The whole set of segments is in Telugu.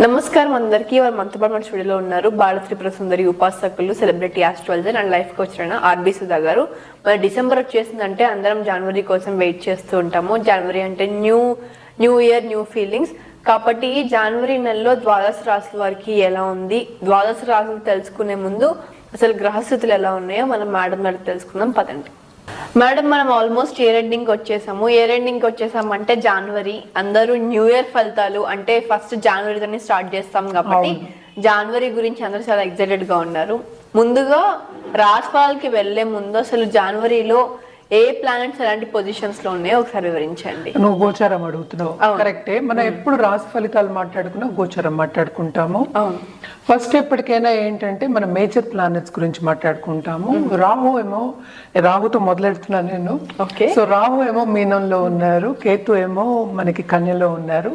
నమస్కారం అందరికీ. వారు మనతో పాటు మన స్టూడియోలో ఉన్నారు బాల త్రిపుర సుందరి ఉపాసకులు, celebrity astrologer and life coach అయిన ఆర్బి సుధా గారు. మరి డిసెంబర్ వచ్చేసిందంటే అందరం జనవరి కోసం వెయిట్ చేస్తూ ఉంటాము. జనవరి అంటే న్యూ ఇయర్, న్యూ ఫీలింగ్స్. కాబట్టి ఈ జనవరి నెలలో ద్వాదశ రాశుల వారికి ఎలా ఉంది, ద్వాదశ రాశులు తెలుసుకునే ముందు అసలు గ్రహస్థితులు ఎలా ఉన్నాయో మనం మేడం గారు తెలుసుకుందాం. పదండి మేడం. మనం ఆల్మోస్ట్ ఇయర్ ఎండింగ్ వచ్చేసాము అంటే జనవరి, అందరూ న్యూ ఇయర్ ఫలితాలు అంటే ఫస్ట్ జనవరితోనే స్టార్ట్ చేస్తాం కాబట్టి జనవరి గురించి అందరూ చాలా ఎక్సైటెడ్ గా ఉన్నారు. ముందుగా రాశిఫలాలకి వెళ్లే ముందు అసలు జనవరిలో ఏ ప్లానెట్స్ ఎలాంటి పొజిషన్స్ లో ఉన్నాయో ఒకసారి వివరించండి. నువ్వు గోచారం అడుగుతున్నావు, కరెక్టే. మనం ఎప్పుడు రాశి ఫలితాలు మాట్లాడుకున్నా గోచారం మాట్లాడుకుంటాము. ఫస్ట్ ఎప్పటికైనా ఏంటంటే మనం మేజర్ ప్లానెట్స్ గురించి మాట్లాడుకుంటాము. రాహుతో మొదలెడుతున్నాను నేను. సో రాహు ఏమో మీనంలో ఉన్నారు, కేతు ఏమో మనకి కన్యలో ఉన్నారు.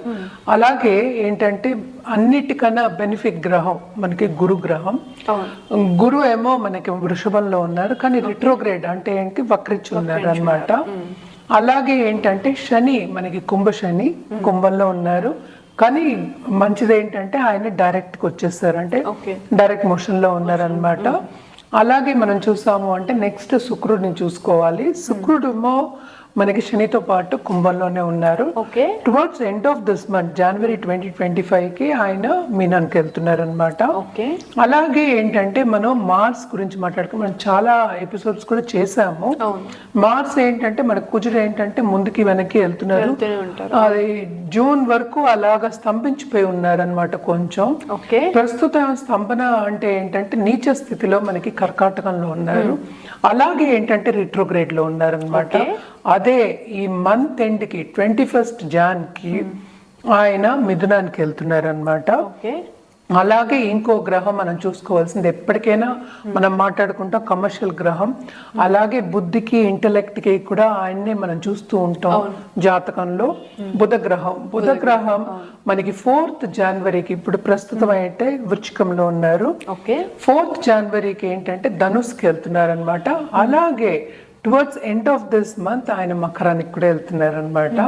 అలాగే ఏంటంటే అన్నిటికన్నా బెనిఫిట్ గ్రహం మనకి గురు గ్రహం. గురు ఏమో మనకి వృషభంలో ఉన్నారు, కానీ రిట్రోగ్రేడ్ అంటే ఏంటి వక్రించి ఉన్నారు అన్నమాట. అలాగే ఏంటంటే శని మనకి కుంభంలో ఉన్నారు, కానీ మంచిది ఏంటంటే ఆయన డైరెక్ట్ గా వచ్చేస్తారు, అంటే డైరెక్ట్ మోషన్ లో ఉన్నారనమాట. అలాగే మనం చూసాము అంటే నెక్స్ట్ శుక్రుడిని చూసుకోవాలి. శుక్రుడేమో మనకి శనితో పాటు కుంభంలోనే ఉన్నారు. Towards end of this month January 2025 కి ఆయన మీనానికి వెళ్తున్నారు అనమాట. అలాగే ఏంటంటే మనం మార్స్ గురించి మాట్లాడుకుని మనం చాలా ఎపిసోడ్స్ కూడా చేసాము. మార్స్ ఏంటంటే మన కుజుడు ఏంటంటే ముందుకి వెనక్కి వెళ్తున్నారు. అది జూన్ వరకు అలాగా స్తంభించిపోయి ఉన్నారు అనమాట. కొంచెం ప్రస్తుతం స్తంభన అంటే ఏంటంటే నీచ స్థితిలో మనకి కర్కాటకంలో ఉన్నారు. అలాగే ఏంటంటే రిట్రోగ్రేడ్ లో ఉన్నారు అనమాట. అదే ఈ మంత్ ఎండ్ కి 21st Jan కి ఆయన మిథునానికి వెళ్తున్నారు అనమాట. అలాగే ఇంకో గ్రహం మనం చూసుకోవాల్సింది ఎప్పటికైనా మనం మాట్లాడుకుంటాం కమర్షియల్ గ్రహం. అలాగే బుద్ధికి ఇంటలెక్ట్ కి కూడా ఆయన్నే మనం చూస్తూ ఉంటాం జాతకంలో. బుధ గ్రహం మనకి 4th Januaryకి ఇప్పుడు ప్రస్తుతం అయితే వృచ్చికంలో ఉన్నారు. 4th Januaryకి ఏంటంటే ధనుస్కి వెళ్తున్నారు అనమాట. అలాగే towards end of this month ఆయన మకరానికి కూడా వెళ్తున్నారు అనమాట.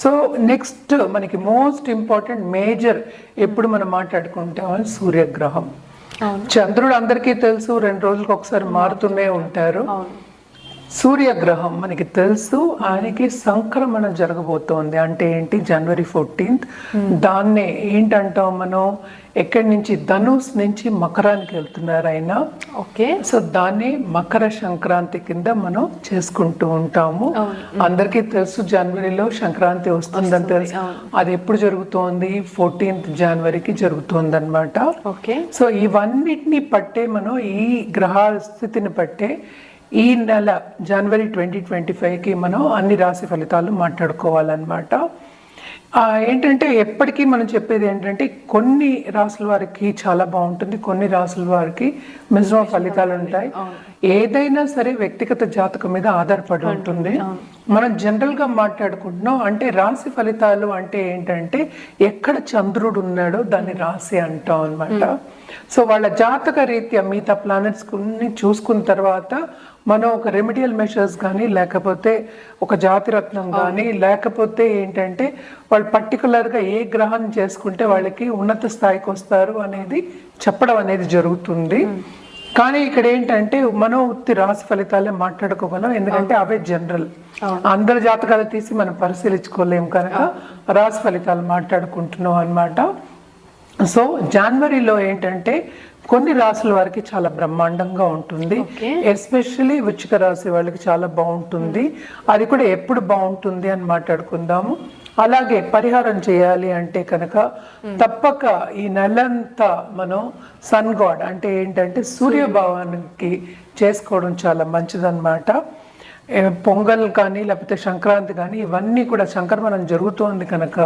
సో నెక్స్ట్ మనకి మోస్ట్ ఇంపార్టెంట్ మేజర్ ఎప్పుడు మనం మాట్లాడుకుంటాం సూర్యగ్రహం. చంద్రుడు అందరికీ తెలుసు 2 రోజులకు ఒకసారి మారుతూనే ఉంటారు. సూర్యగ్రహం మనకి తెలుసు ఆయనకి సంక్రమణ జరగబోతోంది. అంటే ఏంటి, జనవరి 14th. దాన్నే ఏంటంటాం మనం, ఎక్కడి నుంచి ధనుస్ నుంచి మకరానికి వెళ్తున్నారు ఆయన. సో దాన్ని మకర సంక్రాంతి కింద మనం చేసుకుంటూ ఉంటాము. అందరికీ తెలుసు జనవరిలో సంక్రాంతి వస్తుందని తెలుసు. అది ఎప్పుడు జరుగుతోంది, 14th Januaryకి జరుగుతోంది అనమాట. సో ఇవన్నిటిని పట్టే మనం ఈ గ్రహ స్థితిని పట్టే ఈ నెల జనవరి 2025కి మనం అన్ని రాశి ఫలితాలు మాట్లాడుకోవాలన్నమాట. ఏంటంటే ఎప్పటికీ మనం చెప్పేది ఏంటంటే కొన్ని రాసుల వారికి చాలా బాగుంటుంది, కొన్ని రాసుల వారికి మిశ్రమ ఫలితాలు ఉంటాయి. ఏదైనా సరే వ్యక్తిగత జాతకం మీద ఆధారపడి ఉంటుంది. మనం జనరల్ గా మాట్లాడుకుంటున్నాం అంటే రాశి ఫలితాలు అంటే ఏంటంటే ఎక్కడ చంద్రుడు ఉన్నాడో దాన్ని రాశి అంటాం అనమాట. సో వాళ్ళ జాతక రీత్యా మిగతా ప్లానెట్స్ చూసుకున్న తర్వాత మనం ఒక రెమిడియల్ మెషర్స్ కానీ లేకపోతే ఒక జాతిరత్నం కానీ లేకపోతే ఏంటంటే వాళ్ళు పర్టికులర్గా ఏ గ్రహం చేసుకుంటే వాళ్ళకి ఉన్నత స్థాయికి వస్తారు అనేది చెప్పడం అనేది జరుగుతుంది. కానీ ఇక్కడ ఏంటంటే మనం ఉత్తి రాశి ఫలితాలే మాట్లాడుకోగలం, ఎందుకంటే అవే జనరల్. అందరి జాతకాలు తీసి మనం పరిశీలించుకోలేము కనుక రాశి ఫలితాలు మాట్లాడుకుంటున్నాం అన్నమాట. సో జనవరిలో ఏంటంటే కొన్ని రాశుల వారికి చాలా బ్రహ్మాండంగా ఉంటుంది. ఎస్పెషల్లీ వృశ్చిక రాశి వాళ్ళకి చాలా బాగుంటుంది. అది కూడా ఎప్పుడు బాగుంటుంది అని మాట్లాడుకుందాము. అలాగే పరిహారం చేయాలి అంటే కనుక తప్పక ఈ నెలంతా మనం సన్ గాడ్ అంటే ఏంటంటే సూర్యభావానికి చేసుకోవడం చాలా మంచిదన్నమాట. పొంగల్ కానీ లేకపోతే సంక్రాంతి కానీ ఇవన్నీ కూడా సంక్రమణం జరుగుతోంది కనుక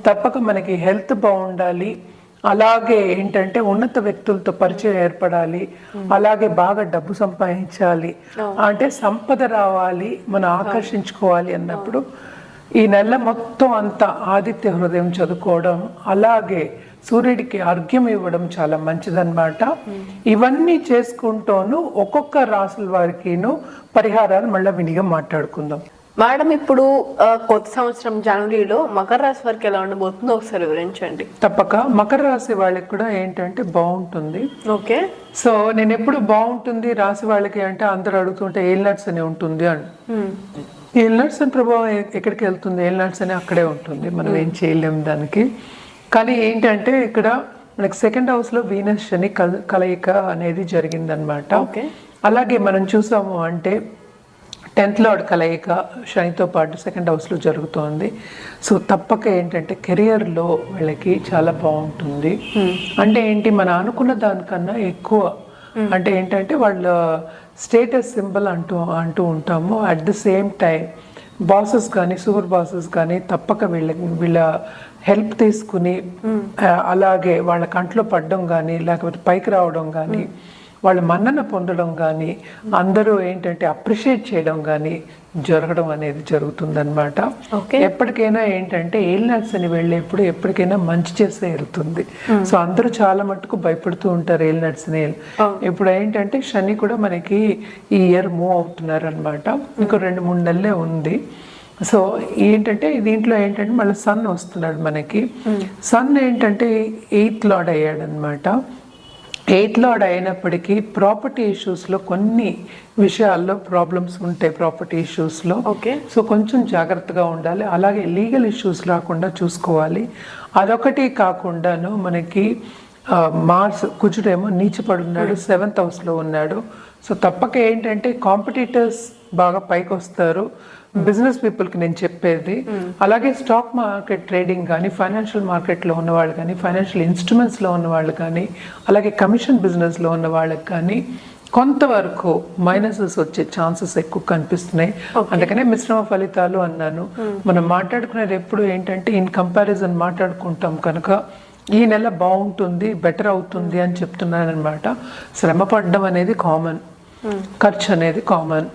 తప్పక మనకి హెల్త్ బాగుండాలి. అలాగే ఏంటంటే ఉన్నత వ్యక్తులతో పరిచయం ఏర్పడాలి. అలాగే బాగా డబ్బు సంపాదించాలి, అంటే సంపద రావాలి, మనం ఆకర్షించుకోవాలి అన్నప్పుడు ఈ నెల మొత్తం అంతా ఆదిత్య హృదయం చదువుకోవడం, అలాగే సూర్యుడికి అర్ఘ్యం ఇవ్వడం చాలా మంచిదన్నమాట. ఇవన్నీ చేసుకుంటూను ఒక్కొక్క రాసుల వారికిను పరిహారాలు మళ్ళీ వినిగా మాట్లాడుకుందాం. మేడం ఇప్పుడు కొత్త సంవత్సరం జనవరిలో మకర రాశి వారికి ఎలా ఉండబోతుందో ఒకసారి వివరించండి. తప్పక మకర రాశి వాళ్ళకి కూడా ఏంటంటే బాగుంటుంది. ఓకే. సో నేను ఎప్పుడు బాగుంటుంది రాశి వాళ్ళకి అంటే అందరూ అడుగుతుంటే ఏల్నట్స్ అని ఉంటుంది అని. ఏల్నట్స్ అని ప్రభావం ఎక్కడికి వెళ్తుంది? ఏల్నట్స్ అని అక్కడే ఉంటుంది, మనం ఏం చేయలేము దానికి. కానీ ఏంటంటే ఇక్కడ మనకి సెకండ్ హౌస్ లో వీనస్ శని కలయిక అనేది జరిగిందనమాట. అలాగే మనం చూసాము అంటే 10th లార్డ్ కలయిక శనితో పాటు సెకండ్ హౌస్ లో జరుగుతోంది. సో తప్పక ఏంటంటే కెరియర్లో వీళ్ళకి చాలా బాగుంటుంది. అంటే ఏంటి, మనం అనుకున్న దానికన్నా ఎక్కువ అంటే ఏంటంటే వాళ్ళ స్టేటస్ సింబల్ అంటూ ఉంటాము. At the same time bosses కానీ సూపర్ బాసెస్ కానీ తప్పక వీళ్ళ హెల్ప్ తీసుకుని అలాగే వాళ్ళ కంట్లో పడడం కానీ లేకపోతే పైకి రావడం కానీ వాళ్ళ మన్నన పొందడం కానీ అందరూ ఏంటంటే అప్రిషియేట్ చేయడం కానీ జరగడం అనేది జరుగుతుందన్నమాట. ఎప్పటికైనా ఏంటంటే ఏలినాట్స్ అని వెళ్ళేప్పుడు ఎప్పటికైనా మంచి చేస్తే వెళ్తుంది. సో అందరూ చాలా మట్టుకు భయపడుతూ ఉంటారు ఏలినాట్స్ అని. ఇప్పుడు ఏంటంటే శని కూడా మనకి ఈ ఇయర్ మూవ్ అవుతున్నారు అనమాట. ఇంకో 2-3 నెలలే ఉంది. సో ఏంటంటే దీంట్లో ఏంటంటే మళ్ళీ సన్ వస్తున్నాడు మనకి. సన్ ఏంటంటే 8th లార్డ్ అయ్యాడు అనమాట. 8th లార్డ్ అయినప్పటికీ ప్రాపర్టీ ఇష్యూస్లో కొన్ని విషయాల్లో ప్రాబ్లమ్స్ ఉంటాయి ప్రాపర్టీ ఇష్యూస్లో. సో కొంచెం జాగ్రత్తగా ఉండాలి. అలాగే లీగల్ ఇష్యూస్ రాకుండా చూసుకోవాలి. అదొకటి కాకుండాను మనకి మార్స్ కుజుడేమో నీచపడున్నాడు, 7th హౌస్లో ఉన్నాడు. సో తప్పక ఏంటంటే కాంపిటీటర్స్ బాగా పైకి వస్తారు బిజినెస్ పీపుల్కి నేను చెప్పేది. అలాగే స్టాక్ మార్కెట్ ట్రేడింగ్ కానీ ఫైనాన్షియల్ మార్కెట్లో ఉన్న వాళ్ళు కానీ ఫైనాన్షియల్ ఇన్స్ట్రుమెంట్స్లో ఉన్న వాళ్ళు కానీ అలాగే కమిషన్ బిజినెస్లో ఉన్న వాళ్ళకి కానీ కొంతవరకు మైనసెస్ వచ్చే ఛాన్సెస్ ఎక్కువ కనిపిస్తున్నాయి. అందుకనే మిశ్రమ ఫలితాలు అన్నాను. మనం మాట్లాడుకునేది ఎప్పుడు ఏంటంటే ఇన్ కంపారిజన్ మాట్లాడుకుంటాం కనుక ఈ నెల బాగుంటుంది బెటర్ అవుతుంది అని చెప్తున్నాను అనమాట. శ్రమ పడడం అనేది కామన్, ఖర్చు అనేది కామన్.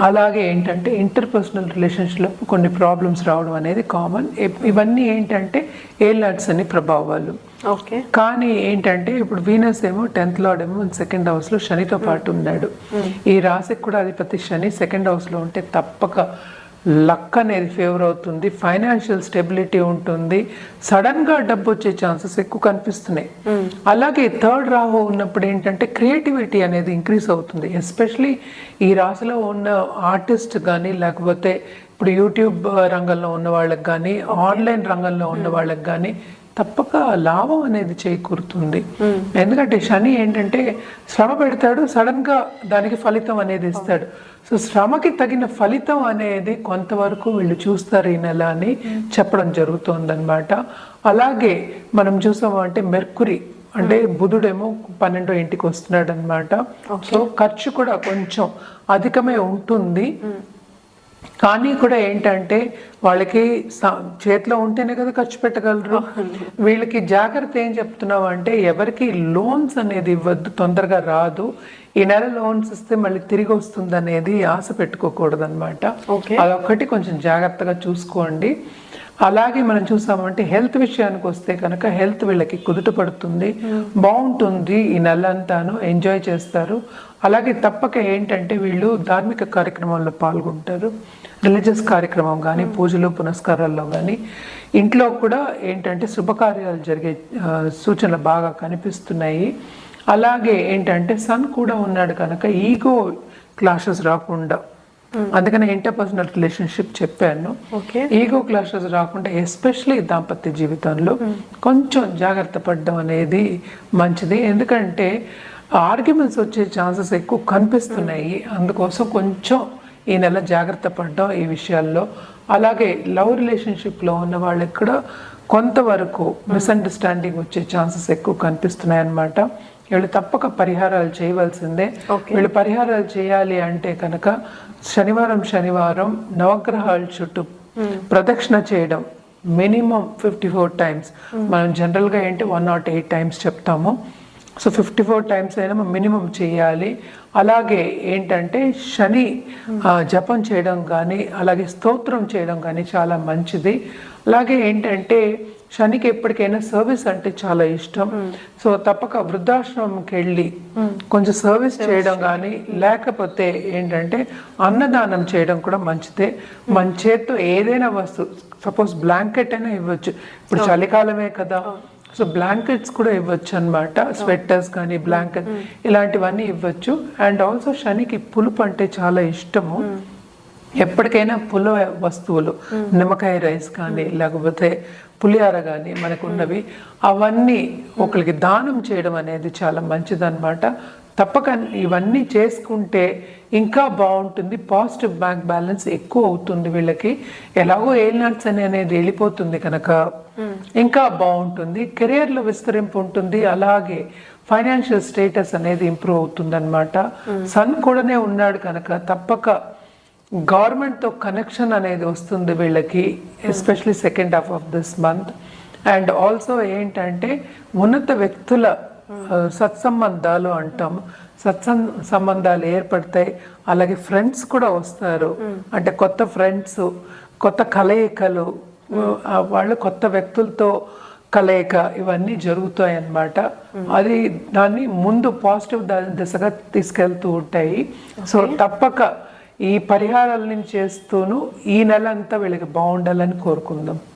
అలాగే ఏంటంటే ఇంటర్పర్సనల్ రిలేషన్షిప్లో కొన్ని ప్రాబ్లమ్స్ రావడం అనేది కామన్. ఇవన్నీ ఏంటంటే ఏలినాట్స్ అని ప్రభావాలు. కానీ ఏంటంటే ఇప్పుడు వీనస్ ఏమో 10th లార్డ్ ఏమో సెకండ్ హౌస్ లో శనితో పాటు ఉన్నాడు. ఈ రాశికి కూడా అధిపతి శని సెకండ్ హౌస్ లో ఉంటే తప్పక లక్ అనేది ఫేవర్ అవుతుంది, ఫైనాన్షియల్ స్టెబిలిటీ ఉంటుంది, సడన్ గా డబ్బు వచ్చే ఛాన్సెస్ ఎక్కువ కనిపిస్తున్నాయి. అలాగే 3rd రాహు ఉన్నప్పుడు ఏంటంటే క్రియేటివిటీ అనేది ఇంక్రీజ్ అవుతుంది. ఎస్పెషలీ ఈ రాశిలో ఉన్న ఆర్టిస్ట్ కానీ లేకపోతే ఇప్పుడు యూట్యూబ్ రంగంలో ఉన్న వాళ్ళకి కానీ ఆన్లైన్ రంగంలో ఉన్న వాళ్ళకి కానీ తప్పక లాభం అనేది చేకూరుతుంది. ఎందుకంటే శని ఏంటంటే శ్రమ పెడతాడు, సడన్ గా దానికి ఫలితం అనేది ఇస్తాడు. సో శ్రమకి తగిన ఫలితం అనేది కొంతవరకు వీళ్ళు చూస్తారు ఈ నెల అని చెప్పడం జరుగుతుంది అనమాట. అలాగే మనం చూసాము అంటే మెర్కురీ అంటే బుధుడేమో 12వ ఇంటికి వస్తున్నాడు అనమాట. సో ఖర్చు కూడా కొంచెం అధికమే ఉంటుంది. కానీ కూడా ఏంటంటే వాళ్ళకి చేతిలో ఉంటేనే కదా ఖర్చు పెట్టగలరు. వీళ్ళకి జాగ్రత్త ఏం చెప్తున్నావు అంటే ఎవరికి లోన్స్ అనేది ఇవ్వద్దు, తొందరగా రాదు. ఈ నెల లోన్స్ ఇస్తే మళ్ళీ తిరిగి వస్తుంది అనేది ఆశ పెట్టుకోకూడదు అనమాట. అదొక్కటి కొంచెం జాగ్రత్తగా చూసుకోండి. అలాగే మనం చూసామంటే హెల్త్ విషయానికి వస్తే కనుక హెల్త్ వీళ్ళకి కుదుట పడుతుంది, బాగుంటుంది. ఈ నెల అంతాను ఎంజాయ్ చేస్తారు. అలాగే తప్పక ఏంటంటే వీళ్ళు ధార్మిక కార్యక్రమాల్లో పాల్గొంటారు. రిలీజియస్ కార్యక్రమం కానీ పూజలు పునస్కారాల్లో కానీ ఇంట్లో కూడా ఏంటంటే శుభకార్యాలు జరిగే సూచనలు బాగా కనిపిస్తున్నాయి. అలాగే ఏంటంటే సన్ కూడా ఉన్నాడు కనుక ఈగో క్లాషెస్ రాకుండా, అందుకని ఇంటర్పర్సనల్ రిలేషన్షిప్ చెప్పాను. ఈగో క్లాషెస్ రాకుండా ఎస్పెషలీ దాంపత్య జీవితంలో కొంచెం జాగ్రత్త పడడం అనేది మంచిది. ఎందుకంటే ఆర్గ్యుమెంట్స్ వచ్చే ఛాన్సెస్ ఎక్కువ కనిపిస్తున్నాయి. అందుకోసం కొంచెం ఈ నెల జాగ్రత్త పడడం ఈ విషయాల్లో. అలాగే లవ్ రిలేషన్షిప్లో ఉన్న వాళ్ళకి కూడా కొంతవరకు మిస్అండర్స్టాండింగ్ వచ్చే ఛాన్సెస్ ఎక్కువ కనిపిస్తున్నాయి అన్నమాట. వీళ్ళు తప్పక పరిహారాలు చేయవలసిందే. వీళ్ళు పరిహారాలు చేయాలి అంటే కనుక శనివారం నవగ్రహాల చుట్టూ ప్రదక్షిణ చేయడం మినిమం 54 times. మనం జనరల్గా ఏంటి 108 times చెప్తాము. సో 54 times అయినా మినిమం చేయాలి. అలాగే ఏంటంటే శని జపం చేయడం కానీ అలాగే స్తోత్రం చేయడం కానీ చాలా మంచిది. అలాగే ఏంటంటే శనికి ఎప్పటికైనా సర్వీస్ అంటే చాలా ఇష్టం. సో తప్పక వృద్ధాశ్రమంకి వెళ్ళి కొంచెం సర్వీస్ చేయడం కానీ, లేకపోతే ఏంటంటే అన్నదానం చేయడం కూడా మంచిదే. మన చేత్తో ఏదైనా వస్తువు, సపోజ్ బ్లాంకెట్ అయినా ఇవ్వచ్చు, ఇప్పుడు చలికాలమే కదా, సో బ్లాంకెట్స్ కూడా ఇవ్వచ్చు అనమాట. స్వెటర్స్ కానీ బ్లాంకెట్ ఇలాంటివన్నీ ఇవ్వచ్చు. అండ్ ఆల్సో శనికి పులుపు అంటే చాలా ఇష్టము. ఎప్పటికైనా పుల్ల వస్తువులు, నిమ్మకాయ రైస్ కానీ లేకపోతే పులిహార కానీ మనకున్నవి అవన్నీ ఒకరికి దానం చేయడం అనేది చాలా మంచిదన్నమాట. తప్పక ఇవన్నీ చేసుకుంటే ఇంకా బాగుంటుంది. పాజిటివ్ బ్యాంక్ బ్యాలెన్స్ ఎక్కువ అవుతుంది వీళ్ళకి. ఎలాగో ఏలినాట్స్ అనేది వెళ్ళిపోతుంది కనుక ఇంకా బాగుంటుంది. కెరియర్లో విస్తరింపు ఉంటుంది. అలాగే ఫైనాన్షియల్ స్టేటస్ అనేది ఇంప్రూవ్ అవుతుంది అనమాట. సన్ కూడానే ఉన్నాడు కనుక తప్పక గవర్నమెంట్తో కనెక్షన్ అనేది వస్తుంది వీళ్ళకి, especially second half of this month. And also ఏంటంటే ఉన్నత వ్యక్తుల సత్సంబంధాలు అంటాం, సంబంధాలు ఏర్పడతాయి. అలాగే ఫ్రెండ్స్ కూడా వస్తారు, అంటే కొత్త ఫ్రెండ్స్, కొత్త కలయికలు, వాళ్ళు కొత్త వ్యక్తులతో కలయిక, ఇవన్నీ జరుగుతాయి అన్నమాట. అది దాన్ని ముందు పాజిటివ్ దిశగా తీసుకెళ్తూ ఉంటాయి. సో తప్పక ఈ పరిహారాలని చేస్తూను ఈ నెల అంతా వీళ్ళకి బాగుండాలని కోరుకుందాం.